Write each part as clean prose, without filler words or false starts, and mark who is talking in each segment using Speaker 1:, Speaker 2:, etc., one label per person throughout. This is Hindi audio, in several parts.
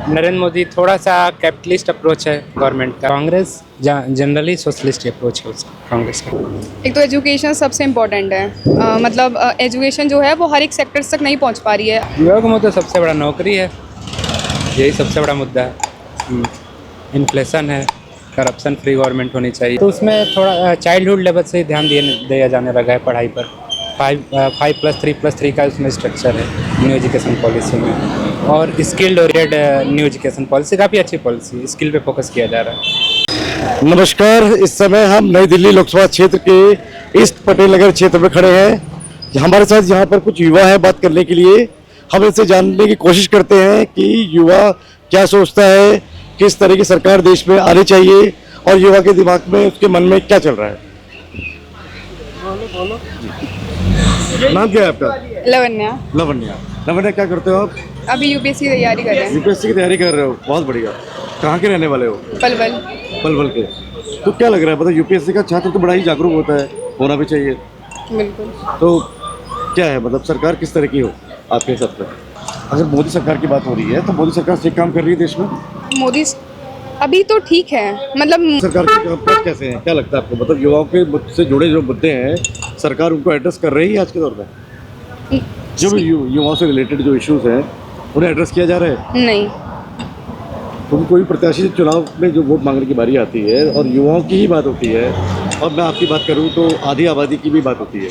Speaker 1: नरेंद्र मोदी थोड़ा सा कैपिटलिस्ट अप्रोच है गवर्नमेंट का। कांग्रेस जनरली सोशलिस्ट अप्रोच है उसका, कांग्रेस का।
Speaker 2: एक तो एजुकेशन सबसे इम्पोर्टेंट है। मतलब एजुकेशन जो है वो हर एक सेक्टर्स तक नहीं पहुंच पा रही है।
Speaker 1: युवा का मुद्दा सबसे बड़ा नौकरी है, यही सबसे बड़ा मुद्दा है। इन्फ्लेशन है, करप्शन फ्री गवर्नमेंट होनी चाहिए, तो उसमें थोड़ा चाइल्डहुड लेवल से ही ध्यान दिया जाने लगा है पढ़ाई पर। 5+3+3 का उसमें स्ट्रक्चर है न्यू एजुकेशन पॉलिसी में। और skilled oriented new education policy काफ़ी अच्छी पॉलिसी, स्किल पे फोकस किया जा रहा है।
Speaker 3: नमस्कार, इस समय हम नई दिल्ली लोकसभा क्षेत्र के ईस्ट पटेल नगर क्षेत्र में खड़े हैं। हमारे साथ यहाँ पर कुछ युवा हैं बात करने के लिए। हम इनसे जानने की कोशिश करते हैं कि युवा क्या सोचता है, किस तरह की सरकार देश में आनी चाहिए और युवा के दिमाग में, उसके मन में क्या चल रहा है। नाम क्या है आपका?
Speaker 2: लवन्या।
Speaker 3: लवन्या, क्या करते हो आप?
Speaker 2: अभी यूपीएससी की तैयारी कर रहे हैं।
Speaker 3: यूपीएससी की तैयारी कर रहे हो, बहुत बढ़िया। कहाँ के रहने वाले हो?
Speaker 2: पलवल
Speaker 3: के। तो क्या लग रहा है, मतलब यूपीएससी का छात्र तो बड़ा ही जागरूक होता है, होना भी चाहिए।
Speaker 2: बिल्कुल।
Speaker 3: तो क्या है, मतलब सरकार किस तरह की हो आपके हिसाब से? अगर मोदी सरकार की बात हो रही है तो मोदी सरकार सही काम कर रही है देश में?
Speaker 2: मोदी अभी तो ठीक है, मतलब
Speaker 3: सरकार के काम कैसे हैं, क्या लगता है आपको? मतलब युवाओं के से जुड़े जो मुद्दे हैं, सरकार उनको एड्रेस कर रही है आज के दौर में? जो भी युवाओं से रिलेटेड जो इश्यूज हैं उन्हें एड्रेस किया जा रहा है?
Speaker 2: नहीं।
Speaker 3: तो कोई प्रत्याशी चुनाव में जो वोट मांगने की बारी आती है और युवाओं की ही बात होती है, और मैं आपकी बात करूं तो आधी आबादी की भी बात होती है,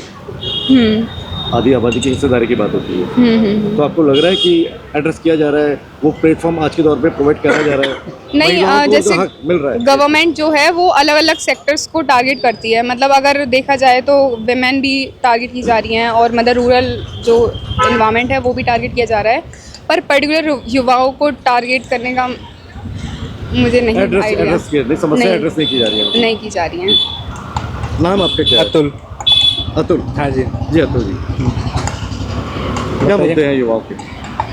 Speaker 3: आधी आबादी की हिस्सेदारी की बात होती है। तो आपको लग रहा है कि एड्रेस किया जा रहा है, वो प्लेटफॉर्म आज के दौर पे प्रोवाइड करा जा रहा है?
Speaker 2: नहीं, जैसे
Speaker 3: मिल रहा है
Speaker 2: गवर्नमेंट जो है वो अलग अलग सेक्टर्स को टारगेट करती है। मतलब अगर देखा जाए तो विमेन भी टारगेट की जा रही हैं और मतलब रूरल जो इन्वायरमेंट है वो भी टारगेट किया जा रहा है, पर पर्टिकुलर युवाओं को टारगेट करने का मुझे नहीं आइडिया।
Speaker 3: समस्या एड्रेस नहीं की जा रही है,
Speaker 2: नहीं की जा रही है।
Speaker 3: नाम आपका क्या है? अतुल।
Speaker 1: हाँ जी
Speaker 3: अतुल जी, क्या मुद्दे हैं युवाओं के?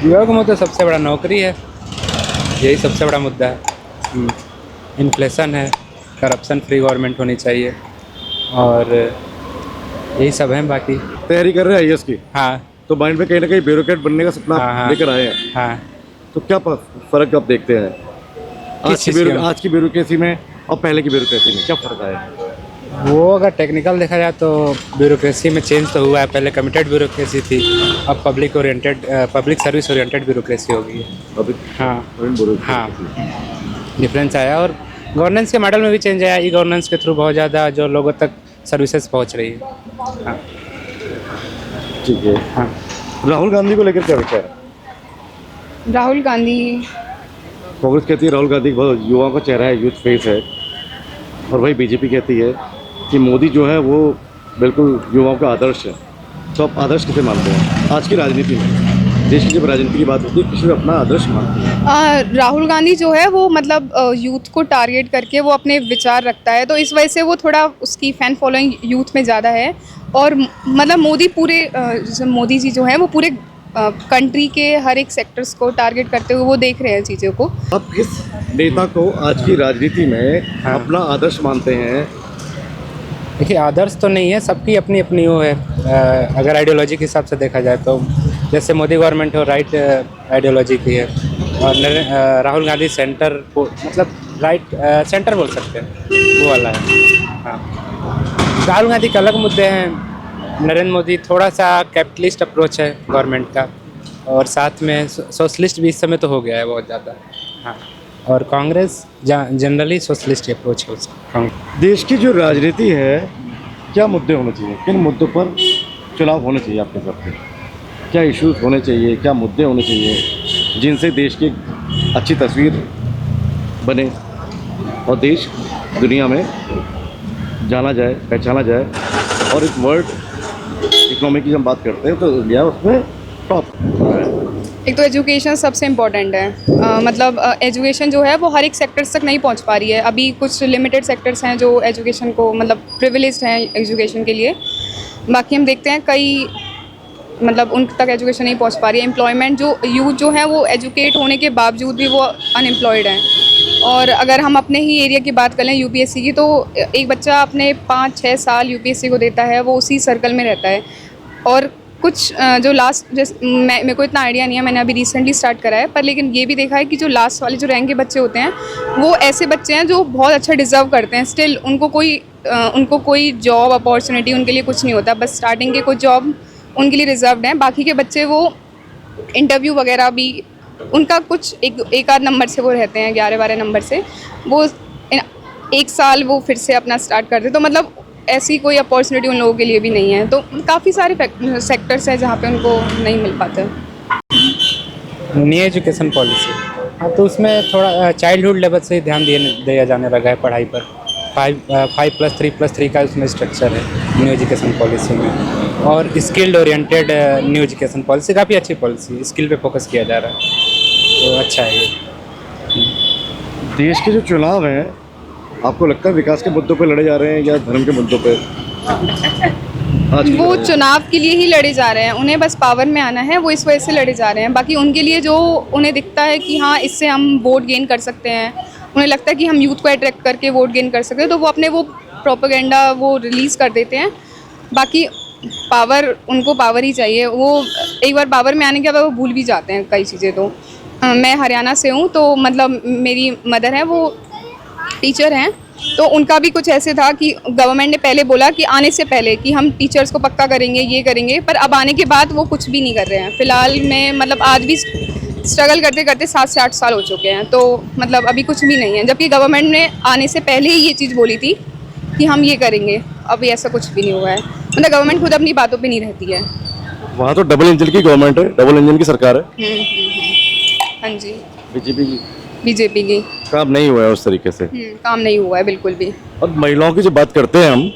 Speaker 1: युवा का मुद्दा सबसे बड़ा नौकरी है, यही सबसे बड़ा मुद्दा है। इन्फ्लेशन है, करप्शन फ्री गवर्नमेंट होनी चाहिए, और यही सब है। बाकी
Speaker 3: तैयारी कर रहे हैं आईएएस की?
Speaker 1: हाँ।
Speaker 3: तो माइंड में कहीं ना कहीं ब्यूरोक्रेट बनने का सपना
Speaker 1: हाँ।
Speaker 3: लेकर आए हैं?
Speaker 1: हाँ।
Speaker 3: तो क्या फर्क आप देखते हैं आज की ब्यूरोक्रेसी में और पहले की ब्यूरोक्रेसी में, क्या फर्क आया?
Speaker 1: वो अगर टेक्निकल देखा जाए तो ब्यूरोक्रेसी में चेंज तो हुआ है। पहले कमिटेड ब्यूरोक्रेसी थी, अब पब्लिक सर्विस ओरिएंटेड ब्यूरोक्रेसी हो गई है
Speaker 3: अभी।
Speaker 1: हाँ, डिफरेंस आया। और गवर्नेंस के मॉडल में भी चेंज आया। ई गवर्नेंस के थ्रू बहुत ज़्यादा जो लोगों तक सर्विसेज पहुंच रही है। हाँ,
Speaker 3: ठीक है।
Speaker 1: हाँ।
Speaker 3: राहुल गांधी को लेकर क्या विचार है?
Speaker 2: राहुल गांधी,
Speaker 3: कांग्रेस कहती है राहुल गांधी बहुत युवाओं का चेहरा है, यूथ फेस है, और वही बीजेपी कहती है कि मोदी जो है वो बिल्कुल युवाओं का आदर्श है। तो आप आदर्श किसे मानते हैं आज की राजनीति में? देश की जब राजनीति की बात होती है, किसी को अपना आदर्श मानते हैं?
Speaker 2: राहुल गांधी जो है वो मतलब यूथ को टारगेट करके वो अपने विचार रखता है, तो इस वजह से वो थोड़ा उसकी फ़ैन फॉलोइंग यूथ में ज़्यादा है। और मतलब मोदी जी जो है वो पूरे कंट्री के हर एक सेक्टर्स को टारगेट करते हुए वो देख रहे हैं चीज़ों को।
Speaker 3: आप किस नेता को आज की राजनीति में अपना आदर्श मानते हैं?
Speaker 1: देखिए, आदर्श तो नहीं है, सबकी अपनी अपनी वो है। अगर आइडियोलॉजी के हिसाब से देखा जाए तो जैसे मोदी गवर्नमेंट हो राइट आइडियोलॉजी की है, और राहुल गांधी सेंटर को मतलब राइट सेंटर बोल सकते हैं, वो वाला है। हाँ, राहुल गांधी के अलग मुद्दे हैं। नरेंद्र मोदी थोड़ा सा कैपिटलिस्ट अप्रोच है गवर्नमेंट का, और साथ में सोशलिस्ट भी इस समय तो हो गया है बहुत ज़्यादा। हाँ, और कांग्रेस जनरली सोशलिस्ट अप्रोच है उसका।
Speaker 3: देश की जो राजनीति है, क्या मुद्दे होने चाहिए, किन मुद्दों पर चुनाव होने चाहिए आपके हिसाब से? क्या इश्यूज होने चाहिए, क्या मुद्दे होने चाहिए जिनसे देश की अच्छी तस्वीर बने और देश दुनिया में जाना जाए, पहचाना जाए? और इस वर्ल्ड इकोनॉमी की जब बात करते हैं तो इंडिया उसमें टॉप है।
Speaker 2: एक तो एजुकेशन सबसे इम्पोर्टेंट है। मतलब एजुकेशन जो है वो हर एक सेक्टर्स तक नहीं पहुंच पा रही है। अभी कुछ लिमिटेड सेक्टर्स हैं जो एजुकेशन को मतलब प्रिविलेज्ड हैं एजुकेशन के लिए। बाकी हम देखते हैं कई मतलब उन तक एजुकेशन नहीं पहुंच पा रही है। एम्प्लॉयमेंट जो यूथ जो है वो एजुकेट होने के बावजूद भी वो अनएम्प्लॉयड हैं। और अगर हम अपने ही एरिया की बात करें यूपीएससी की, तो एक बच्चा अपने 5-6 साल यूपीएससी को देता है, वो उसी सर्कल में रहता है। और कुछ जो लास्ट मेरे को इतना आइडिया नहीं है, मैंने अभी रिसेंटली स्टार्ट करा है, पर लेकिन ये भी देखा है कि जो लास्ट वाले जो रैंक के बच्चे होते हैं वो ऐसे बच्चे हैं जो बहुत अच्छा डिज़र्व करते हैं, स्टिल उनको कोई जॉब अपॉर्चुनिटी उनके लिए कुछ नहीं होता, बस स्टार्टिंग के कुछ जॉब उनके लिए रिजर्व्ड हैं। बाकी के बच्चे वो इंटरव्यू वगैरह भी उनका कुछ एक आध नंबर से वो रहते हैं, 11-12 नंबर से वो एक साल वो फिर से अपना स्टार्ट करते, तो मतलब ऐसी कोई अपॉर्चुनिटी उन लोगों के लिए भी नहीं है। तो काफ़ी सारे सेक्टर्स हैं जहाँ पे उनको नहीं मिल पाते।
Speaker 1: न्यू एजुकेशन पॉलिसी, हाँ, तो उसमें थोड़ा चाइल्डहुड लेवल से ही ध्यान दिया जाने लगा है पढ़ाई पर। 5+3+3 का उसमें स्ट्रक्चर है न्यू एजुकेशन पॉलिसी में, और skilled oriented new education policy काफ़ी अच्छी पॉलिसी, स्किल पे फोकस किया जा रहा है, तो अच्छा है ये।
Speaker 3: देश के जो चुनाव हैं, आपको लगता है विकास के मुद्दों पे लड़े जा रहे हैं या धर्म के मुद्दों पे? आज की
Speaker 2: वो
Speaker 3: लड़ाई।
Speaker 2: चुनाव के लिए ही लड़े जा रहे हैं, उन्हें बस पावर में आना है, वो इस वजह से लड़े जा रहे हैं। बाकी उनके लिए जो उन्हें दिखता है कि हाँ इससे हम वोट गेन कर सकते हैं, उन्हें लगता है कि हम यूथ को अट्रैक्ट करके वोट गेन कर सकते हैं, तो वो अपने वो प्रोपेगेंडा वो रिलीज़ कर देते हैं। बाकी पावर, उनको पावर ही चाहिए, वो एक बार पावर में आने के बाद वो भूल भी जाते हैं कई चीज़ें। तो मैं हरियाणा से हूँ, तो मतलब मेरी मदर है वो टीचर हैं, तो उनका भी कुछ ऐसे था कि गवर्नमेंट ने पहले बोला कि आने से पहले कि हम टीचर्स को पक्का करेंगे, ये करेंगे, पर अब आने के बाद वो कुछ भी नहीं कर रहे हैं। फ़िलहाल में मतलब आज भी स्ट्रगल करते करते 7 से 8 साल हो चुके हैं, तो मतलब अभी कुछ भी नहीं है, जबकि गवर्नमेंट ने आने से पहले ही ये चीज़ बोली थी कि हम ये करेंगे। अभी ऐसा कुछ भी नहीं हुआ है, मतलब गवर्नमेंट खुद अपनी बातों पे नहीं रहती है।
Speaker 3: वहाँ तो डबल इंजन की गवर्नमेंट है, डबल इंजन की सरकार है।
Speaker 2: हाँ जी,
Speaker 3: बीजेपी
Speaker 2: की
Speaker 3: काम नहीं हुआ है उस तरीके से।
Speaker 2: काम नहीं हुआ है बिल्कुल भी।
Speaker 3: और महिलाओं की जब बात करते हैं हम,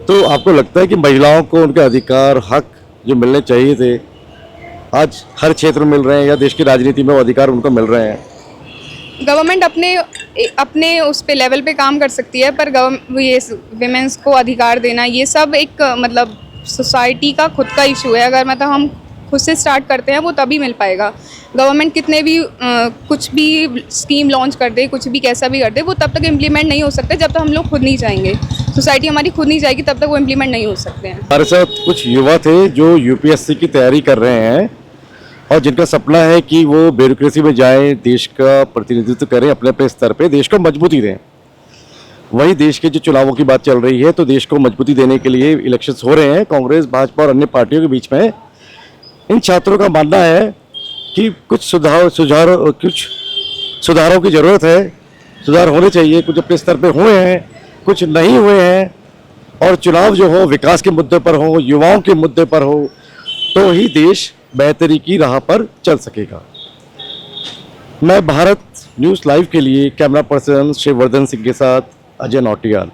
Speaker 3: तो आपको लगता है कि महिलाओं को उनके अधिकार, हक जो मिलने चाहिए थे, आज हर क्षेत्र में मिल रहे हैं, या देश की राजनीति में वो अधिकार उनको मिल रहे हैं?
Speaker 2: गवर्नमेंट अपने उस पे लेवल पे काम कर सकती है, पर ये विमेंस को अधिकार देना, ये सब एक मतलब सोसाइटी का खुद का इशू है। अगर मतलब हम खुद से स्टार्ट करते हैं वो तभी मिल पाएगा। गवर्नमेंट कितने भी कुछ भी स्कीम लॉन्च कर दे, कुछ भी कैसा भी कर दे, वो तब तक इम्प्लीमेंट नहीं हो सकते जब तक हम लोग खुद नहीं चाहेंगे, सोसाइटी हमारी खुद नहीं जाएगी, तब तक वो इम्प्लीमेंट नहीं हो सकते हैं।
Speaker 3: हमारे साथ कुछ युवा थे जो यूपीएससी की तैयारी कर रहे हैं और जिनका सपना है कि वो ब्यूरोक्रेसी में जाएं, देश का प्रतिनिधित्व करें, अपने अपने स्तर पे देश को मजबूती दें। वही देश के जो चुनावों की बात चल रही है, तो देश को मजबूती देने के लिए इलेक्शंस हो रहे हैं कांग्रेस, भाजपा और अन्य पार्टियों के बीच में। इन छात्रों का मानना है कि कुछ सुधारों की ज़रूरत है, सुधार होने चाहिए, कुछ अपने स्तर पे हुए हैं, कुछ नहीं हुए हैं, और चुनाव जो हो विकास के मुद्दे पर हो, युवाओं के मुद्दे पर हो, तो ही देश बेहतरी की राह पर चल सकेगा। मैं भारत न्यूज़ लाइव के लिए कैमरा पर्सन शिववर्धन सिंह के साथ अजय नौटियाल।